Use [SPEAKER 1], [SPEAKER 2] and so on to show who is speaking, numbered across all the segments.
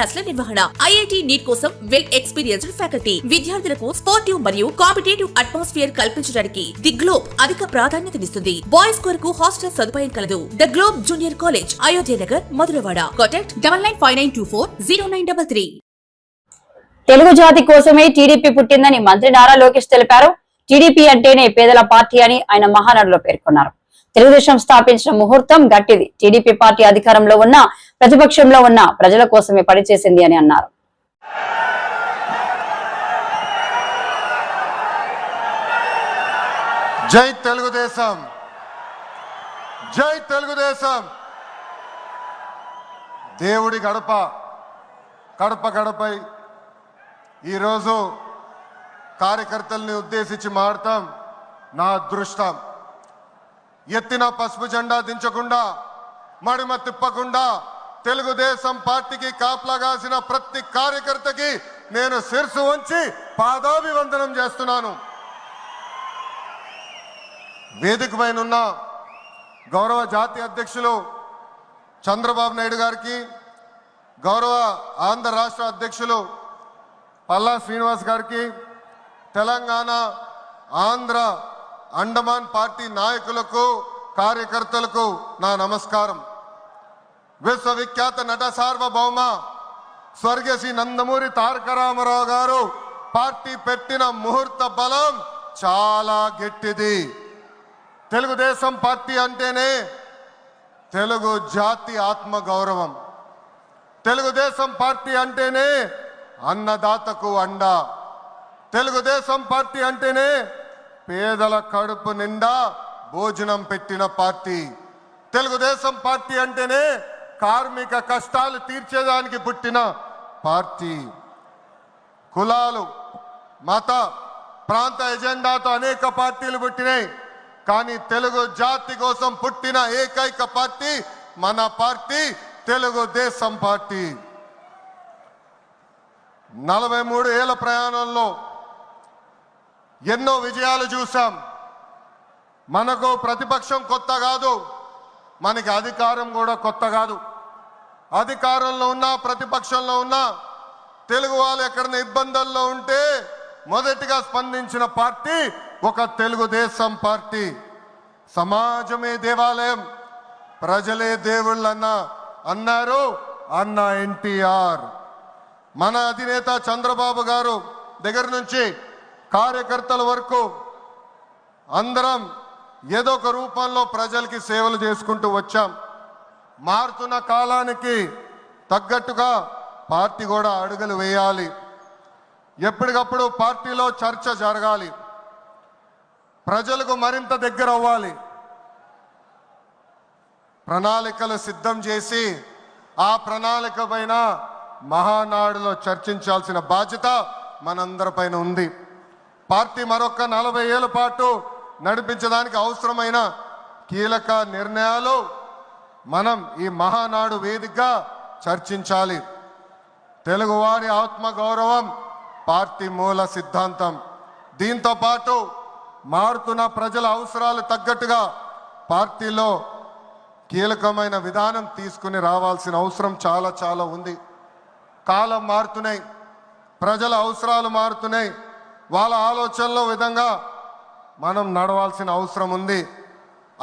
[SPEAKER 1] క్లాసుల నిర్వహణ, IIT NEET కోసం వెల్ ఎక్స్పీరియన్స్డ్ ఫ్యాకల్టీ, విద్యార్థులకు స్పోర్టివ్ మరియు కాంపిటేటివ్ అట్మాస్ఫియర్ కల్పించడానికి ది గ్లోబ్ అధిక ప్రాధాన్యతనిస్తుంది. బాయ్స్ కొరకు హాస్టల్ సదుపాయం కలదు. The globe junior college, Ayodhya Nagar, Madhurawada. Contact 9959240933.
[SPEAKER 2] Telugu జాతి కోసమే టీడీపీ పుట్టిందని మంత్రి నారా లోకేష్ తెలిపారు. టీడీపీ అంటేనే పేదల పార్టీ అని ఆయన మహానాడులో పేర్కొన్నారు. తెలుగుదేశం స్థాపించిన ముహూర్తం గట్టిది. టీడీపీ పార్టీ అధికారంలో ఉన్న ప్రతిపక్షంలో ఉన్న ప్రజల కోసమే పనిచేసింది అని అన్నారు.
[SPEAKER 3] జై తెలుగుదేశం, జై తెలుగుదేశం. దేవుడి గడప గడపై ఈరోజు కార్యకర్తల్ని ఉద్దేశించి మాడతాం. నా అదృష్టం. ఎత్తిన పసుపు జెండా దించకుండా, మడిమ తిప్పకుండా తెలుగుదేశం పార్టీకి కాపలాగాసిన ప్రతి కార్యకర్తకి నేను శిరసు వంచి పాదాభివందనం చేస్తున్నాను. వేదిక పైన ఉన్న గౌరవ జాతీయ అధ్యక్షులు చంద్రబాబు నాయుడు గారికి, గౌరవ ఆంధ్ర రాష్ట్ర అధ్యక్షులు పల్లా శ్రీనివాస్ గారికి, తెలంగాణ, ఆంధ్ర, అండమాన్ పార్టీ నాయకులకు, కార్యకర్తలకు నా నమస్కారం. విశ్వవిఖ్యాత నట సార్వభౌమ స్వర్గీయ శ్రీ నందమూరి తారక రామారావు గారు పార్టీ పెట్టిన ముహూర్త బలం చాలా గట్టిది. తెలుగుదేశం పార్టీ అంటేనే తెలుగు జాతి ఆత్మ గౌరవం. తెలుగుదేశం పార్టీ అంటేనే అన్నదాతకు అండ. తెలుగుదేశం పార్టీ అంటేనే పేదల కడుపు నిండా భోజనం పెట్టిన పార్టీ. తెలుగుదేశం పార్టీ అంటేనే కార్మిక కష్టాలు తీర్చేదానికి పుట్టిన పార్టీ. కులాలు, మత, ప్రాంత ఎజెండాతో అనేక పార్టీలు పుట్టినాయి. కానీ తెలుగు జాతి కోసం పుట్టిన ఏకైక పార్టీ మన పార్టీ తెలుగుదేశం పార్టీ. 43 ఏళ్ల ప్రయాణంలో ఎన్నో విజయాలు చూసాం. మనకు ప్రతిపక్షం కొత్త కాదు, మనకి అధికారం కూడా కొత్త కాదు. అధికారంలో ఉన్నా ప్రతిపక్షంలో ఉన్నా తెలుగు వాళ్ళు ఎక్కడైనా ఇబ్బందుల్లో ఉంటే మొదటిగా స్పందించిన పార్టీ ఒక తెలుగుదేశం పార్టీ. సమాజమే దేవాలయం, ప్రజలే దేవుళ్ళన్న అన్నారు అన్న ఎన్టీఆర్. మన అధినేత చంద్రబాబు గారు దగ్గర నుంచి కార్యకర్తల వరకు అందరం ఏదో ఒక రూపంలో ప్రజలకి సేవలు చేసుకుంటూ వచ్చాం. మారుతున్న కాలానికి తగ్గట్టుగా పార్టీ కూడా అడుగులు వేయాలి. ఎప్పటికప్పుడు పార్టీలో చర్చ జరగాలి. ప్రజలకు మరింత దగ్గర అవ్వాలి. ప్రణాళికలు సిద్ధం చేసి ఆ ప్రణాళిక పైన మహానాడులో చర్చించాల్సిన బాధ్యత మనందరిపైన ఉంది. పార్టీ మరొక 40 ఏళ్ల పాటు నడిపించడానికి అవసరమైన కీలక నిర్ణయాలు మనం ఈ మహానాడు వేదికగా చర్చించాలి. తెలుగువారి ఆత్మగౌరవం పార్టీ మూల సిద్ధాంతం. దీంతో పాటు మారుతున్న ప్రజల అవసరాలు తగ్గట్టుగా పార్టీలో కీలకమైన విధానం తీసుకుని రావాల్సిన అవసరం చాలా చాలా ఉంది. కాలం మారుతున్నాయి, ప్రజల అవసరాలు మారుతున్నాయి. వాళ్ళ ఆలోచనల విధంగా మనం నడవాల్సిన అవసరం ఉంది.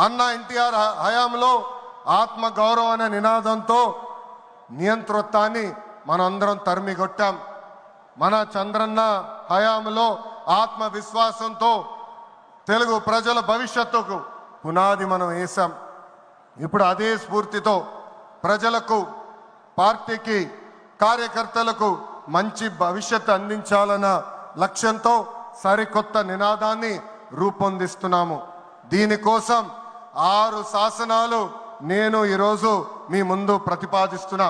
[SPEAKER 3] అన్న ఎన్టీఆర్ హయాంలో ఆత్మ గౌరవం అనే నినాదంతో నియంతృత్వాన్ని మనందరం తరిమికొట్టాం. మన చంద్రన్న హయాంలో ఆత్మవిశ్వాసంతో తెలుగు ప్రజల భవిష్యత్తుకు పునాది మనం వేశాం. ఇప్పుడు అదే స్ఫూర్తితో ప్రజలకు, పార్టీకి, కార్యకర్తలకు మంచి భవిష్యత్తు అందించాలన్న లక్ష్యంతో సరికొత్త నినాదాన్ని రూపొందిస్తున్నాము. దీనికోసం 6 శాసనాలు నేను ఈరోజు మీ ముందు ప్రతిపాదిస్తున్నా.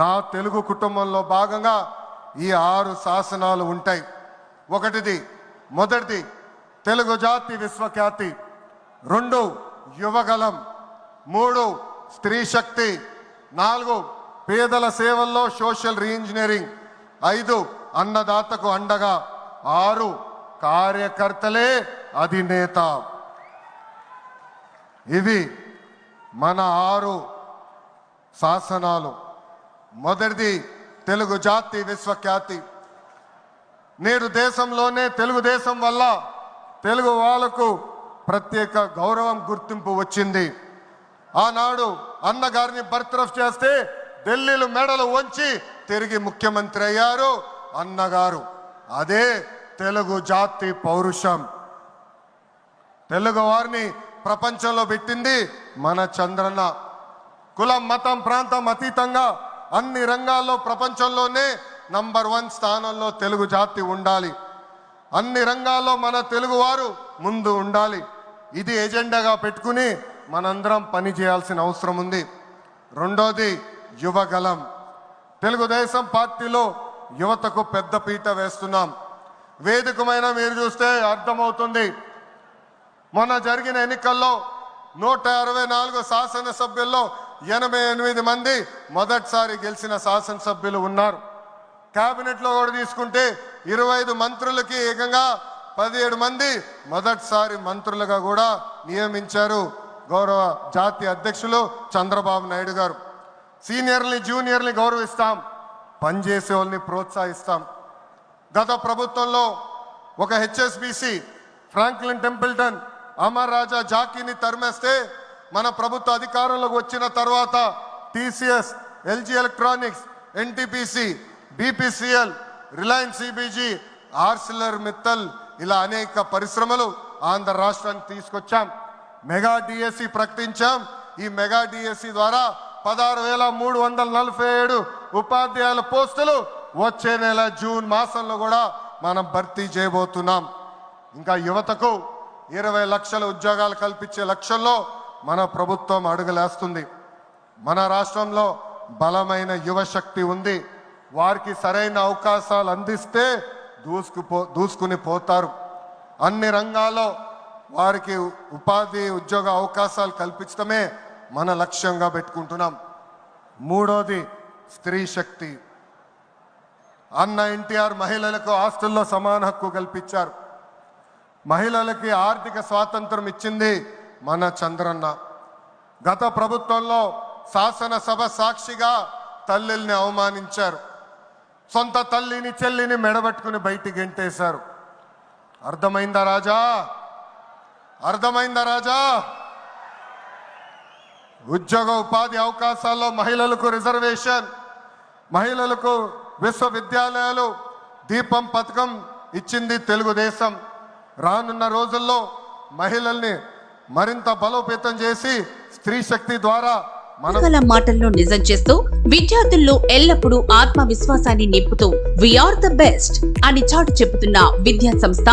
[SPEAKER 3] నా తెలుగు కుటుంబంలో భాగంగా ఈ 6 శాసనాలు ఉంటాయి. మొదటిది తెలుగు జాతి విశ్వఖ్యాతి, 2 యువగలం, 3 స్త్రీ శక్తి, 4 పేదల సేవల్లో సోషల్ రీఇంజనీరింగ్, 5 అన్నదాతకు అండగా, 6 కార్యకర్తలే అధినేత. ఇవి మన 6 శాసనాలు. మొదటిది తెలుగు జాతి విశ్వఖ్యాతి. నేడు దేశంలోనే తెలుగుదేశం వల్ల తెలుగు వాళ్ళకు ప్రత్యేక గౌరవం గుర్తింపు వచ్చింది. ఆనాడు అన్నగారిని బర్తరఫ్ చేస్తే ఢిల్లీలో మెడలు వంచి తిరిగి ముఖ్యమంత్రి అయ్యారు అన్నగారు. అదే తెలుగు జాతి పౌరుషం. తెలుగు వారిని ప్రపంచంలో పెట్టింది మన చంద్రన్న. కులం మతం ప్రాంతం అతీతంగా అన్ని రంగాల్లో ప్రపంచంలోనే నంబర్ 1 స్థానంలో తెలుగు జాతి ఉండాలి. అన్ని రంగాల్లో మన తెలుగు వారు ముందు ఉండాలి. ఇది ఎజెండాగా పెట్టుకుని మనందరం పని చేయాల్సిన అవసరం ఉంది. రెండోది యువగలం. తెలుగుదేశం పార్టీలో యువతకు పెద్ద పీట వేస్తున్నాం. వేదికమైన మీరు చూస్తే అర్థమవుతుంది. మొన్న జరిగిన ఎన్నికల్లో 164 శాసనసభ్యుల్లో 88 మంది మొదటిసారి గెలిచిన శాసనసభ్యులు ఉన్నారు. కేబినెట్లో కూడా తీసుకుంటే 25 మంత్రులకి ఏకంగా 17 మంది మొదటిసారి మంత్రులుగా కూడా నియమించారు గౌరవ జాతీయ అధ్యక్షులు చంద్రబాబు నాయుడు గారు. సీనియర్ని జూనియర్ని గౌరవిస్తాం, పనిచేసే వాళ్ళని ప్రోత్సహిస్తాం. గత ప్రభుత్వంలో ఒక HSBC Franklin Templeton Amar Raja జాకీని తరిమేస్తే మన ప్రభుత్వ అధికారంలోకి వచ్చిన తర్వాత TCS, LG Electronics, NTPC, BPCL, Reliance CBG, Arcelor Mittal ఇలా అనేక పరిశ్రమలు ఆంధ్ర రాష్ట్రానికి తీసుకొచ్చాం. మెగా డిఎస్సి ప్రకటించాం. ఈ మెగా డిఎస్సి ద్వారా 16,347 ఉపాధ్యాయుల పోస్టులు వచ్చే నెల జూన్ మాసంలో కూడా మనం భర్తీ చేయబోతున్నాం. ఇంకా యువతకు 20 లక్షల ఉద్యోగాలు కల్పించే లక్ష్యంలో మన ప్రభుత్వం అడుగులేస్తుంది. మన రాష్ట్రంలో బలమైన యువశక్తి ఉంది. వారికి సరైన అవకాశాలు అందిస్తే దూసుకుని పోతారు. అన్ని రంగాల్లో వారికి ఉపాధి ఉద్యోగ అవకాశాలు కల్పించడమే మన లక్ష్యంగా పెట్టుకుంటున్నాం. మూడోది స్త్రీ శక్తి. అన్న ఎన్టీఆర్ మహిళలకు ఆస్తుల్లో సమాన హక్కు కల్పించారు. మహిళలకి ఆర్థిక స్వాతంత్రం ఇచ్చింది మన చంద్రన్న. గత ప్రభుత్వంలో శాసనసభ సాక్షిగా తల్లిల్ని అవమానించారు. సొంత తల్లిని చెల్లిని మెడబట్టుకుని బయటికి గెంటేశారు. అర్థమైందా రాజా? అర్థమైందా రాజా? ఉద్యోగ ఉపాధి అవకాశాల్లో మహిళలకు రిజర్వేషన్, మహిళలకు విశ్వవిద్యాలయాలు, దీపం పథకం ఇచ్చింది తెలుగుదేశం. రానున్న రోజుల్లో మహిళల్ని మరింత బలోపేతం చేసి స్త్రీ శక్తి ద్వారా
[SPEAKER 1] మన మాటల్లో నిజం చేస్తూ విద్యార్థుల్లో ఎల్లప్పుడూ ఆత్మవిశ్వాసాన్ని నింపుతూ వీఆర్ ద బెస్ట్ అని చాటు చెబుతున్న విద్యా సంస్థ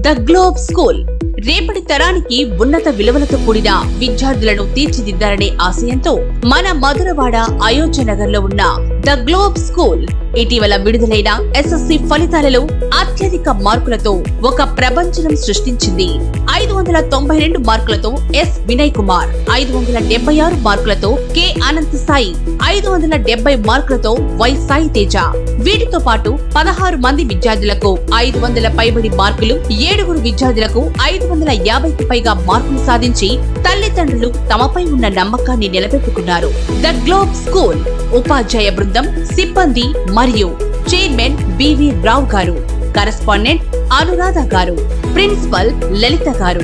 [SPEAKER 1] ద గ్లోబ్ స్కూల్. రేపటి తరానికి ఉన్నత విలువలతో కూడిన విద్యార్థులను తీర్చిదిద్దాలనే ఆశయంతో మన మధురవాడ అయోధ్య నగర్ లో ఉన్న ద గ్లోబ్ స్కూల్ ఇటీవల విడుదలైన ఎస్ఎస్సి ఫలితాలలో అత్యధిక మార్కులతో ఒక ప్రపంచం సృష్టించింది. 592 మార్కులతో ఎస్ వినయ్ కుమార్, 576 మార్కులతో కె అనంత్ సాయి, 570 మార్కులతో వై సాయి తేజ. వీటితో పాటు 16 మంది విద్యార్థులకు 500 పైబడి మార్కులు, 7 విద్యార్థులకు 550కి పైగా మార్కులు సాధించి తల్లిదండ్రులు తమపై ఉన్న నమ్మకాన్ని నిలబెట్టుకున్నారు. ద గ్లోబ్ స్కూల్ ఉపాధ్యాయ బృందం, సిబ్బంది మరియు చైర్మన్ బివి రావు గారు, కరెస్పాండెంట్ అనురాధ గారు, ప్రిన్సిపల్ లలిత గారు.